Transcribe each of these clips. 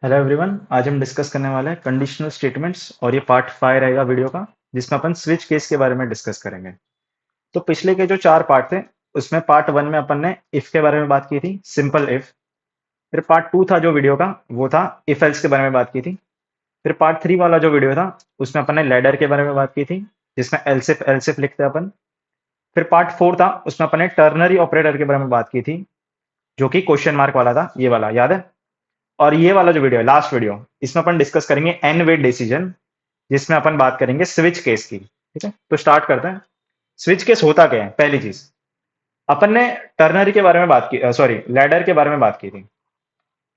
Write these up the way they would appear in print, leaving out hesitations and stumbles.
Hello everyone. आज हम discuss करने वाले हैं कंडीशनल स्टेटमेंट्स और ये पार्ट 5 रहेगा वीडियो का, जिसमें अपन स्विच केस के बारे में डिस्कस करेंगे। तो पिछले के जो 4 पार्ट थे, उसमें पार्ट 1 में अपन ने इफ के बारे में बात की थी, सिंपल इफ। फिर पार्ट 2 था जो वीडियो का, वो था इफ एल्स के बारे में बात की थी। फिर पार्ट 3 वाला जो वीडियो था, उसमें अपन ने लैडर के बारे में बात की थी, जिसमें एल्सिफ लिखते हैं अपन। फिर पार्ट 4 था, उसमें अपन ने टर्नरी ऑपरेटर के बारे में बात की थी, जो कि क्वेश्चन मार्क वाला था, ये वाला याद है। और ये वाला जो वीडियो है, लास्ट वीडियो, इसमें अपन डिस्कस करेंगे एन वे डिसीजन, जिसमें अपन बात करेंगे स्विच केस की। ठीक है, तो स्टार्ट करते हैं। स्विच केस होता क्या है? पहली चीज, अपन ने टर्नरी के बारे में बात की, सॉरी, लैडर के बारे में बात की थी।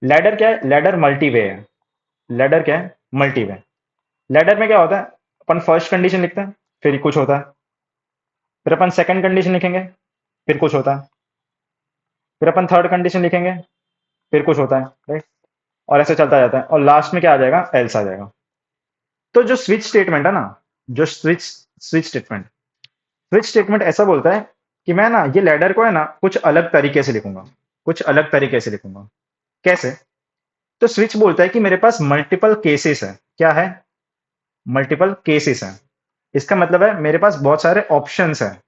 लैडर क्या है? लैडर मल्टीवे है। लैडर क्या है? मल्टीवे। लैडर में क्या होता है? अपन फर्स्ट कंडीशन लिखते हैं, फिर कुछ होता है। फिर अपन सेकंड कंडीशन लिखेंगे, फिर कुछ होता है। फिर अपन थर्ड कंडीशन लिखेंगे, फिर कुछ होता है, राइट। और ऐसे चलता जाता है, और लास्ट में क्या आ जाएगा? एल्स आ जाएगा। तो जो स्विच स्टेटमेंट है ना, जो स्विच स्टेटमेंट स्विच स्टेटमेंट ऐसा बोलता है कि मैं ना ये लैडर को है ना कुछ अलग तरीके से लिखूंगा। कुछ अलग तरीके से लिखूंगा। कैसे? तो स्विच बोलता है कि मेरे पास मल्टीपल केसेस है। क्या है? मल्टीपल केसेस है। इसका मतलब है मेरे पास बहुत सारे ऑप्शंस हैं।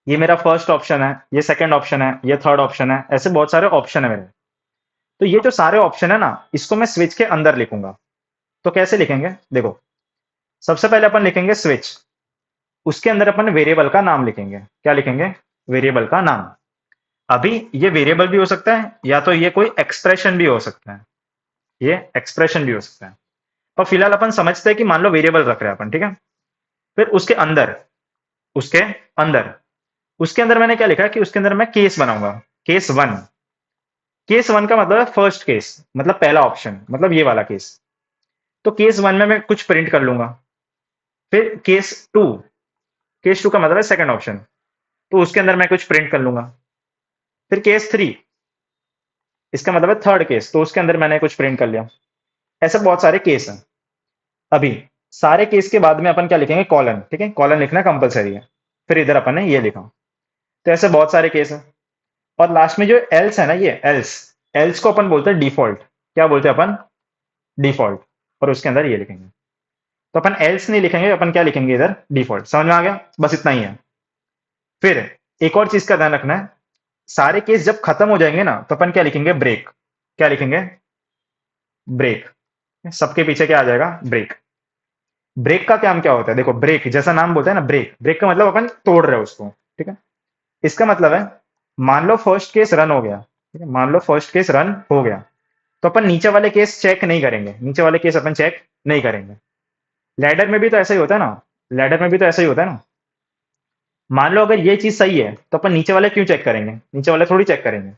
ये मेरा फर्स्ट ऑप्शन है, ये सेकंड ऑप्शन है, ये थर्ड ऑप्शन है, ऐसे बहुत सारे ऑप्शन है मेरे। तो ये जो सारे ऑप्शन है ना, इसको मैं स्विच के अंदर लिखूंगा। तो कैसे लिखेंगे? देखो, सबसे पहले अपन लिखेंगे स्विच। उसके अंदर अपन वेरिएबल का नाम लिखेंगे। क्या लिखेंगे? वेरिएबल का नाम। अभी ये वेरिएबल भी हो सकता है, या तो ये कोई एक्सप्रेशन भी हो सकता है। ये एक्सप्रेशन भी हो सकता है। और फिलहाल अपन समझते हैं कि मान लो वेरिएबल रख रहे हैं अपन, ठीक है। फिर उसके अंदर उसके अंदर मैंने क्या लिखा है कि उसके अंदर मैं केस बनाऊंगा। Case one. केस वन का मतलब है फर्स्ट केस, मतलब पहला ऑप्शन, मतलब ये वाला केस। तो केस वन में मैं कुछ प्रिंट कर लूंगा। फिर केस टू का मतलब है सेकंड ऑप्शन, तो उसके अंदर मैं कुछ प्रिंट कर लूंगा। फिर केस थ्री, इसका मतलब है थर्ड केस, तो उसके अंदर मैंने कुछ प्रिंट कर लिया। ऐसे बहुत सारे केस हैं। अभी सारे केस के बाद में अपन क्या लिखेंगे? कॉलन। ठीक है, कॉलन लिखना कंपलसरी है। फिर इधर अपन ने ये लिखा। तो ऐसे बहुत सारे केस हैं। और लास्ट में जो एल्स है ना, ये एल्स एल्स को अपन बोलते हैं डिफॉल्ट। क्या बोलते हैं अपन? डिफॉल्ट। और उसके अंदर ये लिखेंगे। तो अपन एल्स नहीं लिखेंगे, अपन क्या लिखेंगे इधर? डिफॉल्ट। समझ में आ गया? बस इतना ही है। फिर एक और चीज का ध्यान रखना है, सारे केस जब खत्म हो जाएंगे ना, तो अपन क्या लिखेंगे? ब्रेक। क्या लिखेंगे? ब्रेक। सबके पीछे क्या आ जाएगा? ब्रेक। ब्रेक का काम क्या होता है? देखो, ब्रेक जैसा नाम बोलता है ना, ब्रेक। ब्रेक का मतलब अपन तोड़ रहे हो उसको। ठीक है, इसका मतलब है, मान लो फर्स्ट केस रन हो गया। ठीक है, मान लो फर्स्ट केस रन हो गया, तो अपन नीचे वाले केस चेक नहीं करेंगे। नीचे वाले केस अपन चेक नहीं करेंगे। लैडर में भी तो ऐसा ही होता है ना। लैडर में भी तो ऐसा ही होता है ना। मान लो अगर ये चीज सही है, तो अपन नीचे वाले क्यों चेक करेंगे? नीचे वाले थोड़ी चेक करेंगे।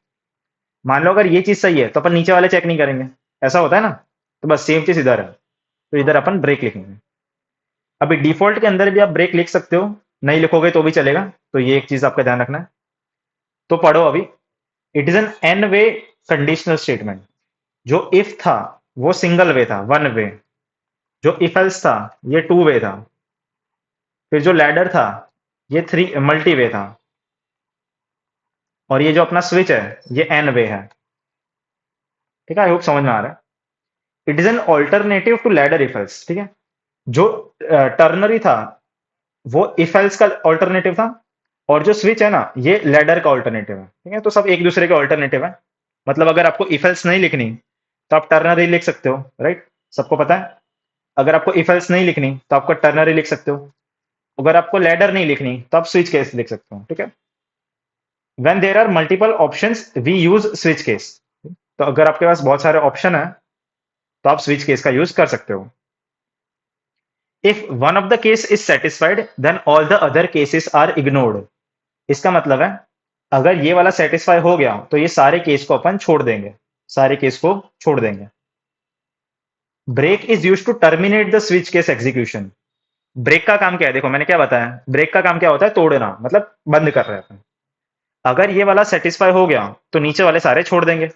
मान लो अगर ये चीज सही है, तो अपन नीचे वाले चेक नहीं करेंगे। ऐसा होता है ना। तो बस सेम चीज इधर है। तो इधर अपन ब्रेक लिखेंगे। अभी डिफॉल्ट के अंदर भी आप ब्रेक लिख सकते हो, नहीं लिखोगे तो भी चलेगा। तो ये एक चीज आपका ध्यान रखना है। तो पढ़ो अभी। It is an n way conditional statement. जो इफ था वो सिंगल वे था, वन वे। जो इफ एल्स था, ये टू वे था। फिर जो लैडर था, ये थ्री मल्टी वे था। और ये जो अपना स्विच है, ये एन वे है। ठीक है, आई होप समझ में आ रहा है। It is an alternative to ladder if else. ठीक है, जो टर्नरी था, वो इफ एल्स का ऑल्टरनेटिव था। और जो स्विच है ना, ये लैडर का ऑल्टरनेटिव है। ठीक है, तो सब एक दूसरे के ऑल्टरनेटिव है। मतलब अगर आपको इफ एल्स नहीं लिखनी, तो आप टर्नरी लिख सकते हो, राइट। सबको पता है। अगर आपको इफ एल्स नहीं लिखनी, तो आपको टर्नरी लिख सकते हो। अगर आपको लैडर नहीं लिखनी, तो आप स्विच केस लिख सकते हो। ठीक है। When there are multiple options we use switch case. तो अगर आपके पास बहुत सारे ऑप्शन है, तो आप स्विच केस का यूज कर सकते हो। If one of the case is satisfied, then all the other cases are ignored. इसका मतलब है, अगर ये वाला सेटिस्फाई हो गया, तो ये सारे केस को अपन छोड़ देंगे। सारे केस को छोड़ देंगे। Break is used to terminate the switch case execution. Break का काम क्या है? देखो मैंने क्या बताया, ब्रेक का काम क्या होता है? तोड़ना, मतलब बंद कर रहे हैं अपन। अगर ये वाला सेटिस्फाई हो गया, तो नीचे वाले सारे छोड़ देंगे।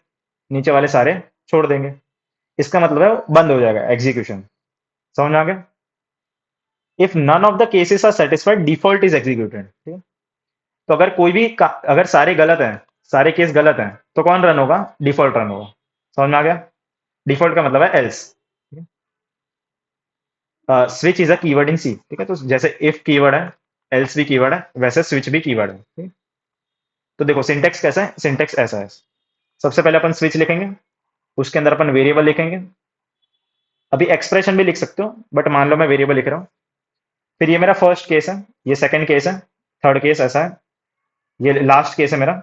नीचे वाले सारे छोड़ देंगे। इसका मतलब है बंद हो जाएगा एग्जीक्यूशन। समझ में आ गया? If none of the cases are satisfied, default is executed. ठीक है, तो अगर कोई भी अगर सारे गलत हैं, सारे केस गलत हैं, तो कौन रन होगा? डिफॉल्ट रन होगा। समझ में आ गया? डिफॉल्ट का मतलब है else. Switch is a keyword in C, ठीक है। तो जैसे इफ कीवर्ड है, एल्स भी कीवर्ड है, वैसे स्विच भी कीवर्ड है, ठीक है? तो देखो सिंटेक्स कैसा है, सिंटेक्स ऐसा है। सबसे पहले अपन स्विच लिखेंगे, उसके अंदर अपन वेरिएबल लिखेंगे। अभी एक्सप्रेशन भी लिख सकते हो, बट मान लो मैं वेरिएबल लिख रहा हूँ। फिर ये मेरा फर्स्ट केस है, ये सेकंड केस है, थर्ड केस ऐसा है, ये लास्ट केस है मेरा।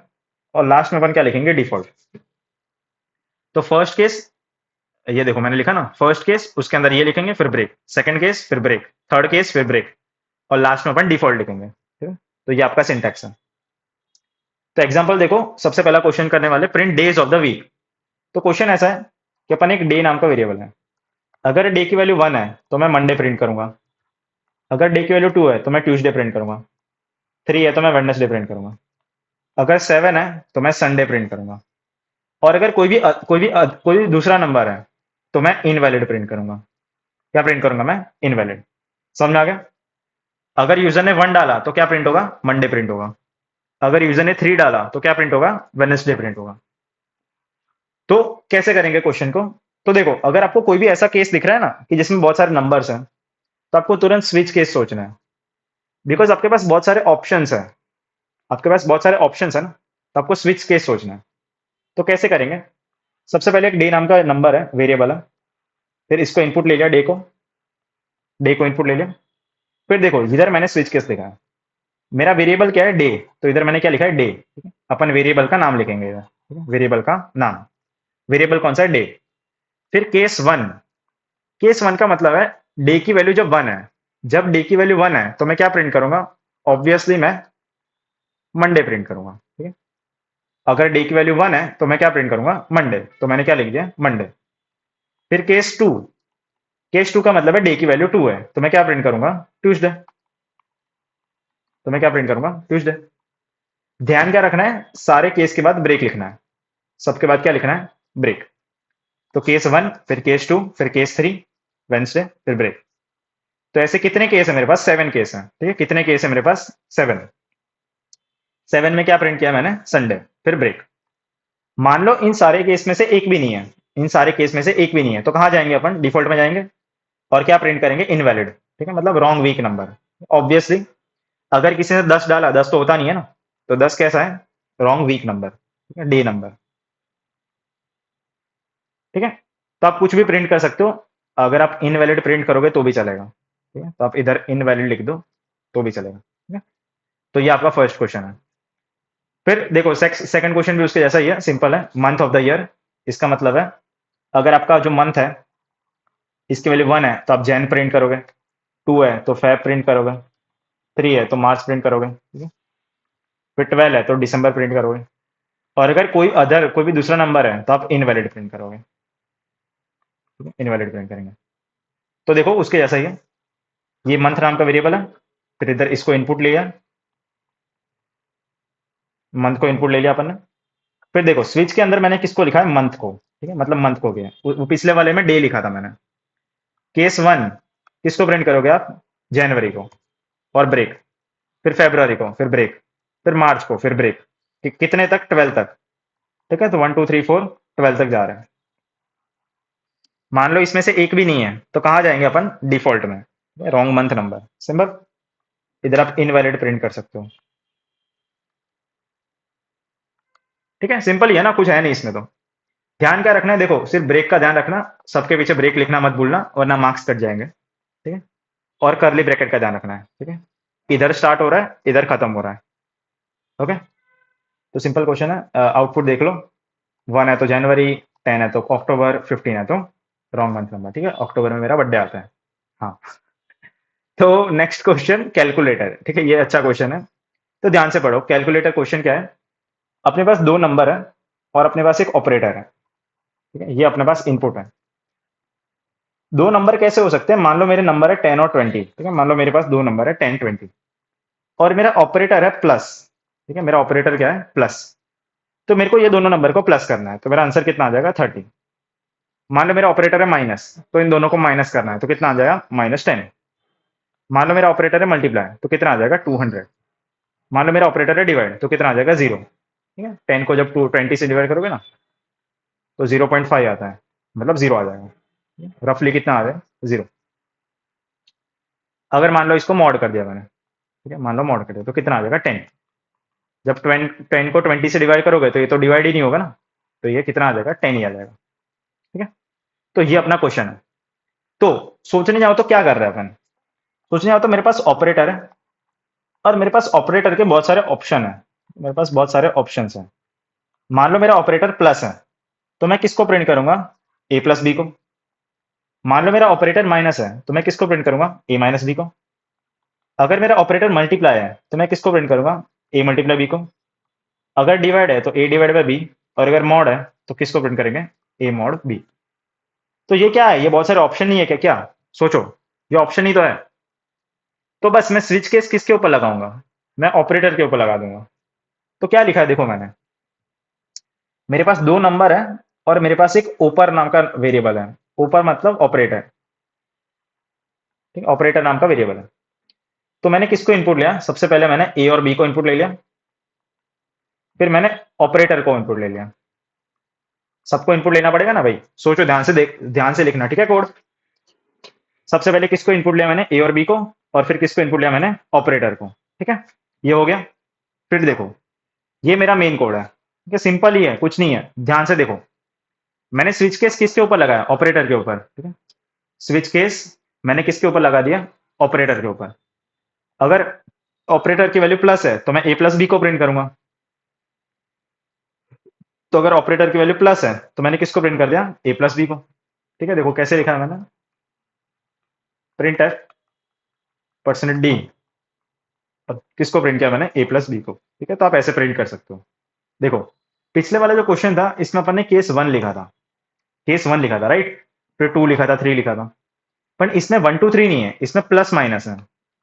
और लास्ट में अपन क्या लिखेंगे, डिफॉल्ट। तो फर्स्ट केस, ये देखो मैंने लिखा ना, फर्स्ट केस उसके अंदर ये लिखेंगे, फिर ब्रेक, सेकंड केस फिर ब्रेक, थर्ड केस फिर ब्रेक, और लास्ट में अपन डिफॉल्ट लिखेंगे, ठीक है। तो ये आपका सिंटैक्स है। तो एग्जांपल देखो, सबसे पहला क्वेश्चन करने वाले, print days of the week. तो क्वेश्चन ऐसा है कि अपन एक डे नाम का वेरिएबल है। अगर डे की वैल्यू 1 है तो मैं मंडे प्रिंट करूंगा। अगर डे की वैल्यू 2 है तो मैं ट्यूसडे प्रिंट करूंगा। 3 है तो मैं वेडनेसडे प्रिंट करूंगा। अगर 7 है तो मैं संडे प्रिंट करूंगा। और अगर कोई भी दूसरा नंबर है तो मैं इनवैलिड प्रिंट करूंगा। क्या प्रिंट करूंगा मैं, इनवैलिड। समझ में आ गया। अगर यूजर ने 1 डाला तो क्या प्रिंट होगा, मंडे प्रिंट होगा। अगर यूजर ने 3 डाला तो क्या प्रिंट होगा, वेडनेसडे प्रिंट होगा। तो कैसे करेंगे क्वेश्चन को। तो देखो, अगर आपको कोई भी ऐसा केस दिख रहा है ना कि जिसमें बहुत सारे नंबर्स हैं, तो आपको तुरंत स्विच केस सोचना है। बिकॉज आपके पास बहुत सारे ऑप्शंस हैं, आपके पास बहुत सारे ऑप्शंस है ना, तो आपको स्विच केस सोचना है। तो कैसे करेंगे, सबसे पहले एक डे नाम का नंबर है, वेरिएबल है। फिर इसको इनपुट ले लिया, डे को इनपुट ले लिया। फिर देखो इधर मैंने स्विच केस लिखा है। मेरा वेरिएबल क्या है, डे। तो इधर मैंने क्या लिखा है, डे, ठीक है। अपन वेरिएबल का नाम लिखेंगे इधर, ठीक है, वेरिएबल का नाम। वेरिएबल कौन सा है, डे। फिर केस 1, केस 1 का मतलब है डे की वैल्यू जब 1 है। जब डे की वैल्यू 1 है तो मैं क्या प्रिंट करूंगा, ऑब्वियसली मैं मंडे प्रिंट करूंगा, ठीक है। अगर डे की वैल्यू 1 है तो मैं क्या प्रिंट करूंगा, मंडे। तो मैंने क्या लिख दिया, मंडे। फिर केस 2, केस 2 का मतलब है डे की वैल्यू 2 है, तो मैं क्या प्रिंट करूंगा, ट्यूसडे। तो मैं क्या प्रिंट करूंगा, ट्यूसडे। ध्यान क्या रखना है, सारे केस के बाद ब्रेक लिखना है। सबके बाद क्या लिखना है, ब्रेक। तो केस 1, फिर केस 2, फिर केस 3, वेंसडे, फिर ब्रेक। तो ऐसे कितने केस है मेरे पास, 7 केस हैं, ठीक है। कितने केस है मेरे पास, 7। 7 में क्या प्रिंट किया मैंने, संडे, फिर ब्रेक। मान लो इन सारे केस में से एक भी नहीं है, इन सारे केस में से एक भी नहीं है, तो कहां जाएंगे अपन, डिफॉल्ट में जाएंगे। और क्या प्रिंट करेंगे, इनवैलिड, ठीक है, मतलब रॉन्ग वीक नंबर। ऑब्वियसली अगर किसी ने 10 डाला, 10 तो होता नहीं है ना, तो 10 कैसा है, रॉन्ग वीक नंबर, ठीक है, डे नंबर, ठीक है। तो आप कुछ भी प्रिंट कर सकते हो। अगर आप इनवैलिड प्रिंट करोगे तो भी चलेगा, ठीक है। तो आप इधर इनवैलिड लिख दो तो भी चलेगा, ठीक है। तो ये आपका फर्स्ट क्वेश्चन है। फिर देखो सेकंड क्वेश्चन भी उसके जैसा ही है, सिंपल है, मंथ ऑफ द ईयर। इसका मतलब है अगर आपका जो मंथ है इसकी वैल्यू 1 है तो आप जैन प्रिंट करोगे, 2 है तो फेब प्रिंट करोगे, 3 है तो मार्च प्रिंट करोगे, ठीक है। फिर 12 है तो दिसंबर प्रिंट करोगे। और अगर कोई भी दूसरा नंबर है तो आप इनवैलिड प्रिंट करोगे, ठीक है, इनवैलिड प्रिंट करेंगे। तो देखो उसके जैसा ही है, ये मंथ नाम का वेरिएबल है। फिर इधर इसको इनपुट लिया, मंथ को इनपुट ले लिया अपन ने। फिर देखो स्विच के अंदर मैंने किसको लिखा है, मंथ को, ठीक है, मतलब मंथ को गया, वो पिछले वाले में डे लिखा था मैंने। केस 1 किसको प्रिंट करोगे आप, जनवरी को, और ब्रेक। फिर फेब्रुआरी को, फिर ब्रेक। फिर मार्च को, फिर ब्रेक। कितने तक, 12 तक, ठीक है। तो 1 2 3 4 12 तक जा रहे हैं। मान लो इसमें से एक भी नहीं है तो कहाँ जाएंगे अपन, डिफॉल्ट में, रॉन्ग मंथ नंबर, सिंपल। इधर आप इनवैलिड प्रिंट कर सकते हो, ठीक है। सिंपल ही है ना, कुछ है नहीं इसमें। तो ध्यान क्या रखना है, देखो सिर्फ ब्रेक का ध्यान रखना, सबके पीछे ब्रेक लिखना मत भूलना वरना मार्क्स कट जाएंगे, ठीक है। और करली ब्रैकेट का ध्यान रखना है, ठीक है। इधर स्टार्ट हो रहा है, इधर खत्म हो रहा है, ओके। तो सिंपल क्वेश्चन है, आउटपुट देख लो। 1 है तो जनवरी, 10 है तो अक्टूबर, 15 है तो रॉन्ग मंथ नंबर, ठीक है। अक्टूबर में मेरा बर्थडे आता है, हाँ। तो नेक्स्ट क्वेश्चन, कैलकुलेटर, ठीक है, ये अच्छा क्वेश्चन है। तो ध्यान से पढ़ो, कैलकुलेटर क्वेश्चन क्या है। अपने पास दो नंबर है और अपने पास एक ऑपरेटर है, ठीक है, ये अपने पास इनपुट है। दो नंबर कैसे हो सकते हैं, मान लो मेरे नंबर है 10 और 20, ठीक है। मान लो मेरे पास दो नंबर है 10 20, और मेरा ऑपरेटर है प्लस, ठीक है। मेरा ऑपरेटर क्या है, प्लस। तो मेरे को ये दोनों नंबर को प्लस करना है, तो मेरा आंसर कितना आ जाएगा, 30। मान लो मेरा ऑपरेटर है माइनस, तो इन दोनों को माइनस करना है, तो कितना आ जाएगा, -10। मान लो मेरा ऑपरेटर है मल्टीप्लाई, तो कितना आ जाएगा, 200। मान लो मेरा ऑपरेटर है डिवाइड, तो कितना आ जाएगा, 0, ठीक है। 10 को जब 20 से डिवाइड करोगे ना तो 0.5 आता है। मतलब जीरो आ जाएगा, रफली कितना आ जाएगा, जीरो। अगर मान लो इसको मॉड कर दिया मैंने, ठीक है, मान लो मॉड कर दिया तो कितना आ जाएगा, 10। जब 10 को 20 से डिवाइड करोगे तो ये तो डिवाइड ही नहीं होगा ना, तो ये कितना आ जाएगा, 10 ही आ जाएगा। ठीक है, तो ये अपना क्वेश्चन है। तो सोचने जाओ तो क्या कर रहे हैं अपन, सोचने जाओ तो मेरे पास ऑपरेटर है, और मेरे पास ऑपरेटर के बहुत सारे ऑप्शन है, मेरे पास बहुत सारे ऑप्शन हैं। मान लो मेरा ऑपरेटर प्लस है, तो मैं किसको प्रिंट करूंगा, ए प्लस बी को। मान लो मेरा ऑपरेटर माइनस है, तो मैं किसको प्रिंट करूंगा, ए माइनस बी को। अगर मेरा ऑपरेटर मल्टीप्लाई है, तो मैं किसको प्रिंट करूंगा, ए मल्टीप्लाई बी को। अगर डिवाइड है तो ए डिवाइड बाय बी, और अगर मॉड है तो किसको प्रिंट करेंगे, ए मॉड बी। तो ये क्या है, ये बहुत सारे ऑप्शन नहीं है क्या, क्या सोचो, ये ऑप्शन ही तो है। तो बस मैं स्विच केस किसके ऊपर लगाऊंगा, मैं ऑपरेटर के ऊपर लगा दूंगा। तो क्या लिखा है देखो मैंने, मेरे पास दो नंबर है, और मेरे पास एक ओपर नाम का वेरिएबल है। ओपर मतलब ऑपरेटर, ठीक है, ऑपरेटर नाम का वेरिएबल है। तो मैंने किसको इनपुट लिया, सबसे पहले मैंने ए और बी को इनपुट ले लिया, फिर मैंने ऑपरेटर को इनपुट ले लिया। सबको इनपुट लेना पड़ेगा ना भाई, सोचो ध्यान से, देख ध्यान से लिखना, ठीक है कोड। सबसे पहले किसको इनपुट लिया मैंने, ए और बी को, और फिर किसको इनपुट लिया मैंने, ऑपरेटर को। ठीक है, ये हो गया। फिर देखो, ये मेरा मेन कोड है, ठीक है, सिंपल ही है, कुछ नहीं है, ध्यान से देखो। मैंने स्विच केस किसके ऊपर लगाया, ऑपरेटर के ऊपर, ठीक है। स्विच केस मैंने किसके ऊपर लगा दिया, ऑपरेटर के ऊपर। अगर ऑपरेटर की वैल्यू प्लस है तो मैं ए प्लस बी को प्रिंट करूंगा। तो अगर ऑपरेटर की वैल्यू प्लस है तो मैंने किसको प्रिंट कर दिया, ए प्लस बी को। ठीक है, देखो कैसे लिखा है मैंने, प्रिंट एफ परसेंट डी, किसको प्रिंट किया मैंने, ए प्लस बी को। ठीक है, तो आप ऐसे प्रिंट कर सकते हो। देखो, पिछले वाला जो क्वेश्चन था इसमें अपन ने केस वन लिखा था, केस वन लिखा था राइट, फिर टू लिखा था, थ्री लिखा था। पर इसमें वन टू थ्री नहीं है, इसमें प्लस माइनस है।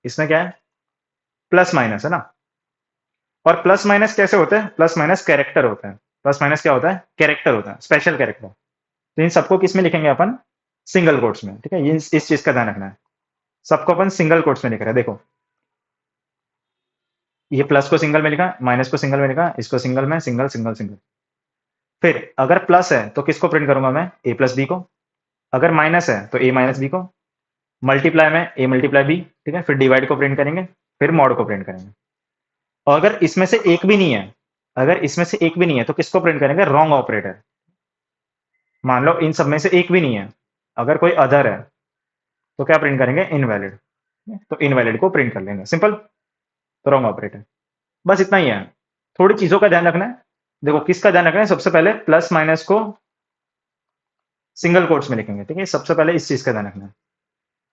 इसमें क्या है, प्लस माइनस है ना। और प्लस माइनस कैसे होते हैं, प्लस माइनस कैरेक्टर होता है। प्लस माइनस क्या होता है, कैरेक्टर होता है, स्पेशल कैरेक्टर। तो इन सबको किस में लिखेंगे अपन, सिंगल कोट्स में। ठीक है, ये इस चीज का ध्यान रखना है, सबको अपन सिंगल कोट्स में लिख रहे हैं। देखो, ये प्लस को सिंगल में लिखा, माइनस को सिंगल में लिखा, इसको सिंगल में, सिंगल सिंगल सिंगल। फिर अगर प्लस है तो किसको प्रिंट करूंगा मैं, ए प्लस बी को। अगर माइनस है तो ए माइनस बी को। मल्टीप्लाई में ए मल्टीप्लाई बी, ठीक है, फिर डिवाइड को प्रिंट करेंगे, फिर मॉड को प्रिंट करेंगे। और अगर इसमें से एक भी नहीं है, अगर इसमें से एक भी नहीं है तो किसको प्रिंट करेंगे, रॉन्ग ऑपरेटर। मान लो इन सब में से एक भी नहीं है, अगर कोई अदर है तो क्या प्रिंट करेंगे, इनवैलिड। तो इनवैलिड को प्रिंट कर लेंगे, सिंपल। तो रॉन्ग ऑपरेटर, बस इतना ही है। थोड़ी चीजों का ध्यान रखना है। देखो किसका ध्यान रखना है, सबसे पहले प्लस माइनस को सिंगल कोट्स में लिखेंगे, ठीक है, सबसे पहले इस चीज का ध्यान रखना है।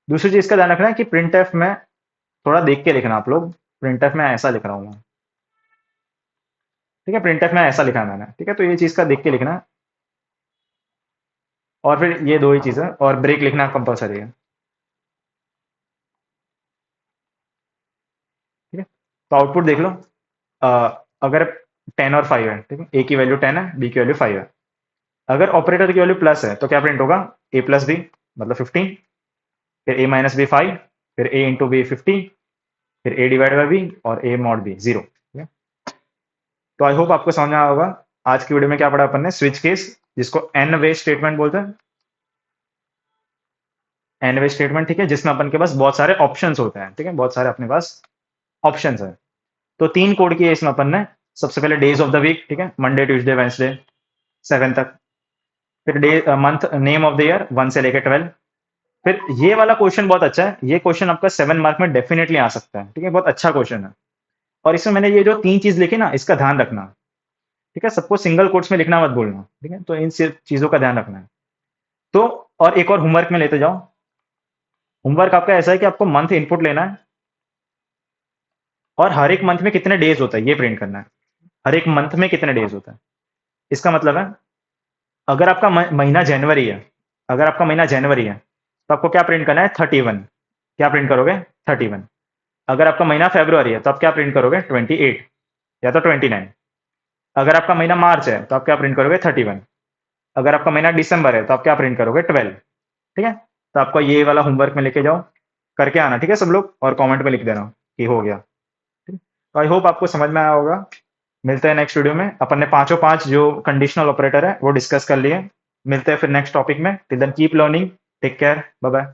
दूसरी चीज का ध्यान रखना है कि प्रिंट एफ में थोड़ा देख के लिखना आप लोग, प्रिंट एफ में ऐसा लिख रहा हूँ मैं, ठीक है, प्रिंट एफ में ऐसा लिखा है मैंने, ठीक है, तो ये चीज का देख के लिखना है। और फिर ये दो ही चीजें, और ब्रेक लिखना कंपलसरी है। ठीक है, तो आउटपुट देख लो। अगर 10 और 5 है, ठीक है, ए की वैल्यू 10 है, बी की वैल्यू 5 है। अगर ऑपरेटर की वैल्यू प्लस है तो क्या प्रिंट होगा, ए प्लस बी मतलब 15, फिर ए माइनस बी 5, फिर ए इंटू बी 50, फिर ए डिवाइड बाई बी, और ए मॉड बी 0। ठीक है, तो आई होप आपको समझ में आया होगा। आज की वीडियो में क्या पढ़ा अपन ने, स्विच केस, जिसको एन वे स्टेटमेंट बोलते हैं, एन वे स्टेटमेंट, ठीक है, जिसमें अपन के पास बहुत सारे ऑप्शंस होते हैं। ठीक है, बहुत सारे अपने पास ऑप्शंस है। तो तीन कोड किए इसमें अपन ने। सबसे पहले डेज ऑफ द वीक, ठीक है, मंडे ट्यूसडे वेंसडे 7 तक। फिर day month name of the year 1 से लेकर 12। फिर ये वाला क्वेश्चन बहुत अच्छा है, ये क्वेश्चन आपका 7 मार्क में डेफिनेटली आ सकता है। ठीक है, बहुत अच्छा क्वेश्चन है। और इसमें मैंने ये जो तीन चीज लिखी ना, इसका ध्यान रखना। ठीक है, सबको सिंगल कोट्स में लिखना मत भूलना। ठीक है, तो इन चीजों का ध्यान रखना है। तो और एक और होमवर्क में लेते जाओ। होमवर्क आपका ऐसा है कि आपको मंथ इनपुट लेना है, और हर एक मंथ में कितने डेज होता है ये प्रिंट करना है। हर एक मंथ में कितने डेज होता है, इसका मतलब है अगर आपका महीना जनवरी है, अगर आपका महीना जनवरी है तो आपको क्या प्रिंट करना है, 31। क्या प्रिंट करोगे, 31। अगर आपका महीना फेब्रुआरी है तो आप क्या प्रिंट करोगे, 28 या तो 29। अगर आपका महीना मार्च है तो आप क्या प्रिंट करोगे, 31। अगर आपका महीना दिसंबर है तो आप क्या प्रिंट करोगे, 12। ठीक है, तो आपको ये वाला होमवर्क में लेके जाओ, करके आना, ठीक है सब लोग, और कमेंट में लिख देना कि हो गया। ठीक है, तो आई होप आपको समझ में आया होगा। मिलते हैं नेक्स्ट वीडियो में। अपन ने पांचों पांच जो कंडीशनल ऑपरेटर है वो डिस्कस कर लिए। मिलते हैं फिर नेक्स्ट टॉपिक में। Till then keep learning, take care, bye bye.